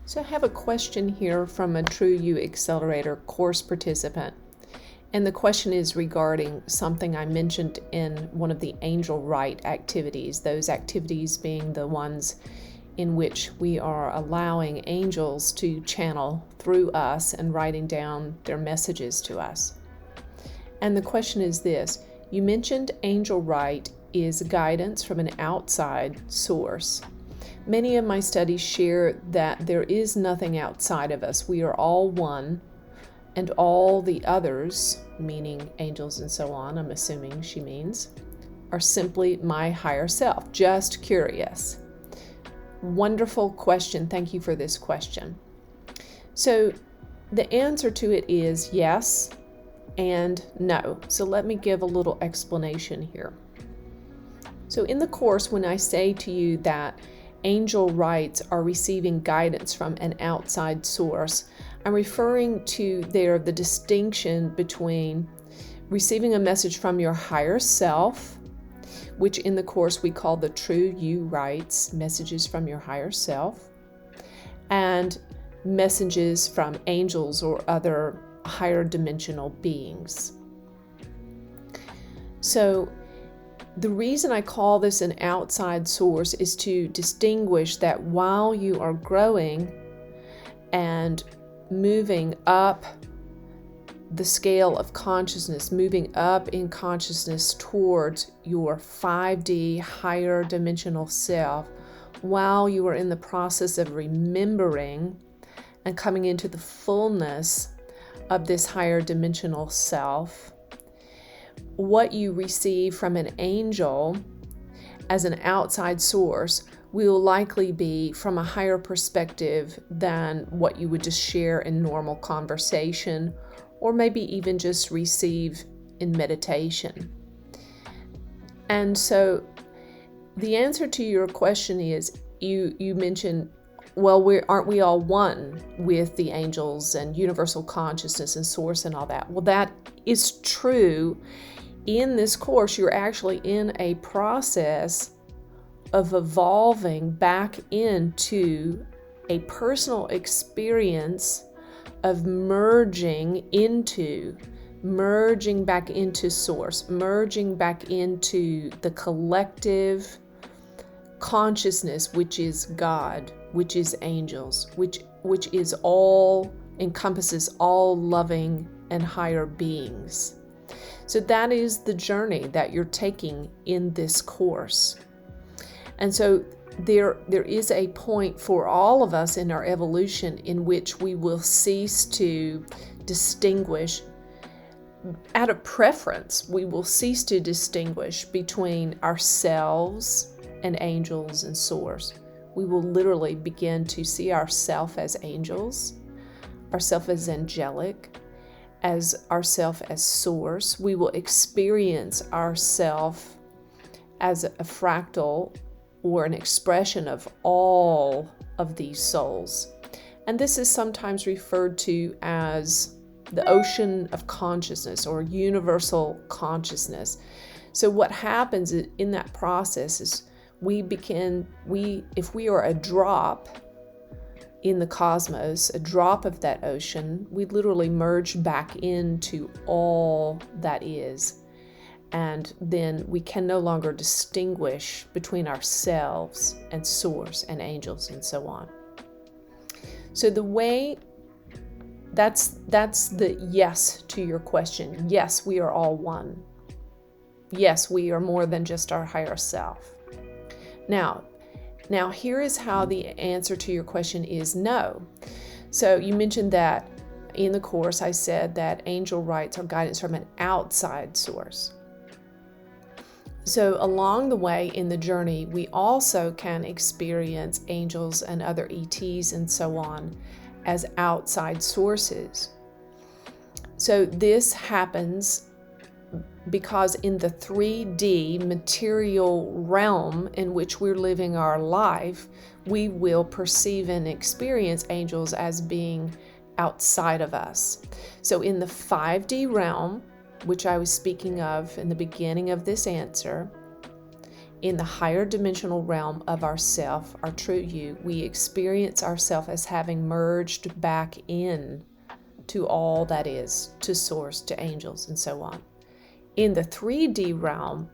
So I have a question here from a True You Accelerator course participant. And the question is regarding something I mentioned in one of the angel write activities, those activities being the ones in which we are allowing angels to channel through us and writing down their messages to us. And the question is this: you mentioned angel write is guidance from an outside source. Many of my studies share that there is nothing outside of us. We are all one, and all the others, meaning angels and so on, I'm assuming she means, are simply my higher self. Just curious. Wonderful question. Thank you for this question. So the answer to it is yes and no. So let me give a little explanation here. So in the course, when I say to you that angel writes are receiving guidance from an outside source, I'm referring to there the distinction between receiving a message from your higher self, which in the course we call the True You writes, messages from your higher self, and messages from angels or other higher dimensional beings. So the reason I call this an outside source is to distinguish that while you are growing and moving up the scale of consciousness, moving up in consciousness towards your 5D higher dimensional self, while you are in the process of remembering and coming into the fullness of this higher dimensional self, what you receive from an angel as an outside source will likely be from a higher perspective than what you would just share in normal conversation, or maybe even just receive in meditation. And so the answer to your question is, you mentioned, well, aren't we all one with the angels and universal consciousness and source and all that? Well, that is true. In this course, you're actually in a process of evolving back into a personal experience of merging back into source, merging back into the collective consciousness, which is God, which is angels, which is all, encompasses all loving and higher beings. So that is the journey that you're taking in this course. And so there is a point for all of us in our evolution in which we will cease to distinguish, out of preference, we will cease to distinguish between ourselves and angels and source. We will literally begin to see ourselves as angels, ourselves as angelic, as ourself as source. We will experience ourself as a fractal or an expression of all of these souls. And this is sometimes referred to as the ocean of consciousness or universal consciousness. So what happens in that process is if we are a drop in the cosmos, a drop of that ocean, we literally merge back into all that is. And then we can no longer distinguish between ourselves and source and angels and so on. So the way, that's the yes to your question. Yes, we are all one. Yes, we are more than just our higher self. Now, here is how the answer to your question is no. So you mentioned that in the course I said that angel writes are guidance from an outside source. So along the way in the journey, we also can experience angels and other ETs and so on as outside sources. So this happens because in the 3D material realm in which we're living our life, we will perceive and experience angels as being outside of us. So in the 5D realm, which I was speaking of in the beginning of this answer, in the higher dimensional realm of ourself, our true you, we experience ourself as having merged back in to all that is, to source, to angels, and so on. In the 3D realm,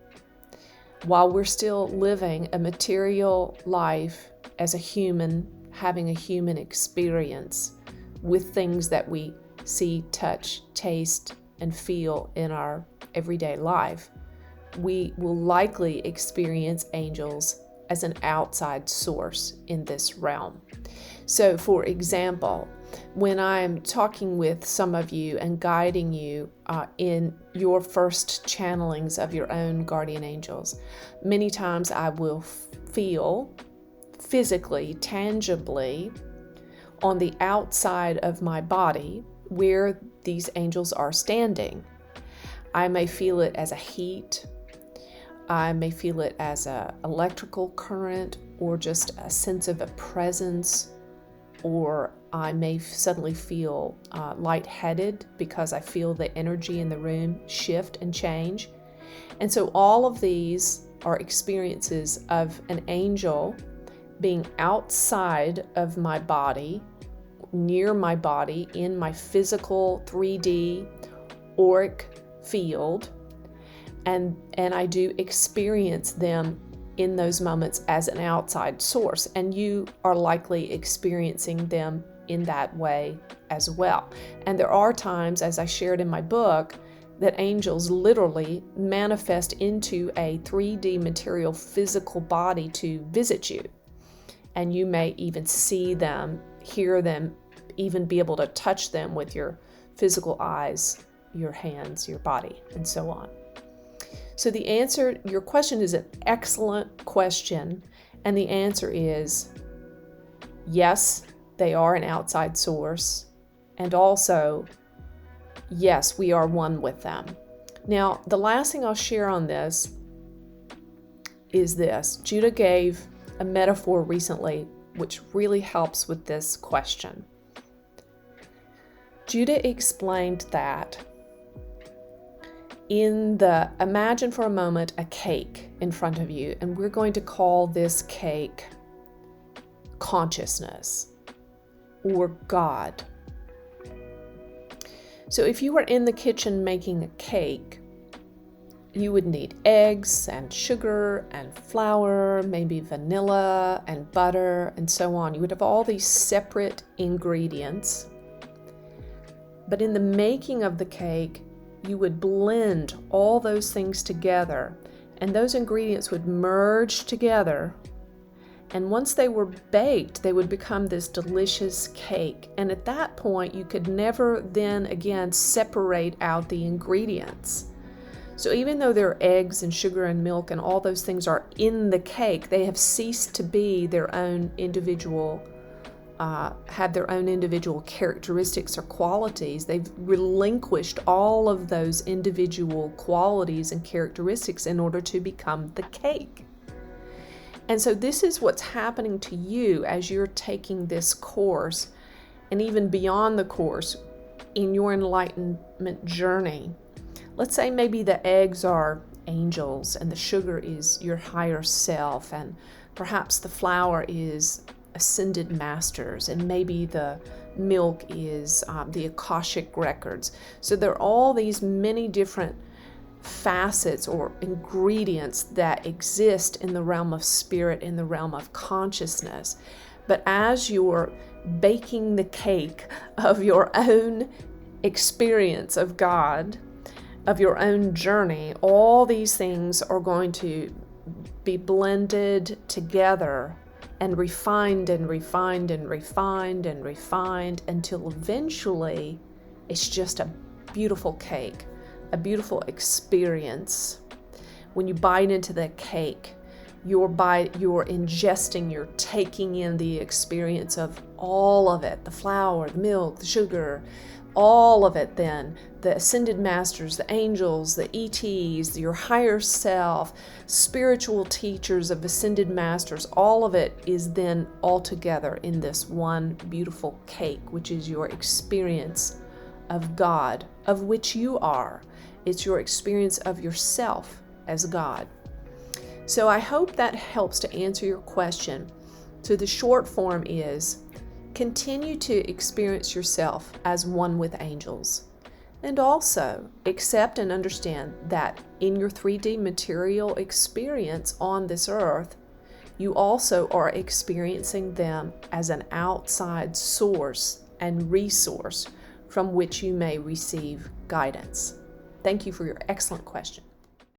while we're still living a material life as a human, having a human experience with things that we see, touch, taste, and feel in our everyday life, we will likely experience angels as an outside source in this realm. So, for example, when I'm talking with some of you and guiding you in your first channelings of your own guardian angels, many times I will feel physically, tangibly, on the outside of my body where these angels are standing. I may feel it as a heat, I may feel it as an electrical current, or just a sense of a presence, or I may suddenly feel lightheaded because I feel the energy in the room shift and change. And so all of these are experiences of an angel being outside of my body, near my body, in my physical 3D auric field, and I do experience them in those moments as an outside source, and you are likely experiencing them in that way as well. And there are times, as I shared in my book, that angels literally manifest into a 3D material physical body to visit you, and you may even see them, hear them, even be able to touch them with your physical eyes, your hands, your body, and so on. So the answer, your question is an excellent question, and the answer is yes, they are an outside source, and also yes, we are one with them. Now, the last thing I'll share on this is this. Judah gave a metaphor recently which really helps with this question. Judah explained that imagine for a moment a cake in front of you, and we're going to call this cake consciousness or God. So if you were in the kitchen making a cake, you would need eggs and sugar and flour, maybe vanilla and butter and so on. You would have all these separate ingredients. But in the making of the cake, you would blend all those things together, and those ingredients would merge together. And once they were baked, they would become this delicious cake. And at that point, you could never then again separate out the ingredients. So even though there are eggs and sugar and milk and all those things are in the cake, they have ceased to be their own individual have their own individual characteristics or qualities. They've relinquished all of those individual qualities and characteristics in order to become the cake. And so this is what's happening to you as you're taking this course, and even beyond the course, in your enlightenment journey. Let's say maybe the eggs are angels and the sugar is your higher self, and perhaps the flour is ascended masters, and maybe the milk is the Akashic records. So there are all these many different facets or ingredients that exist in the realm of spirit, in the realm of consciousness. But as you're baking the cake of your own experience of God, of your own journey, all these things are going to be blended together and refined and refined and refined and refined until eventually it's just a beautiful cake, a beautiful experience. When you bite into the cake, you're ingesting, you're taking in the experience of all of it, the flour, the milk, the sugar, all of it then, the ascended masters, the angels, the ETs, your higher self, spiritual teachers of ascended masters, all of it is then all together in this one beautiful cake, which is your experience of God, of which you are. It's your experience of yourself as God. So I hope that helps to answer your question. So the short form is, continue to experience yourself as one with angels. And also accept and understand that in your 3D material experience on this earth, you also are experiencing them as an outside source and resource from which you may receive guidance. Thank you for your excellent question.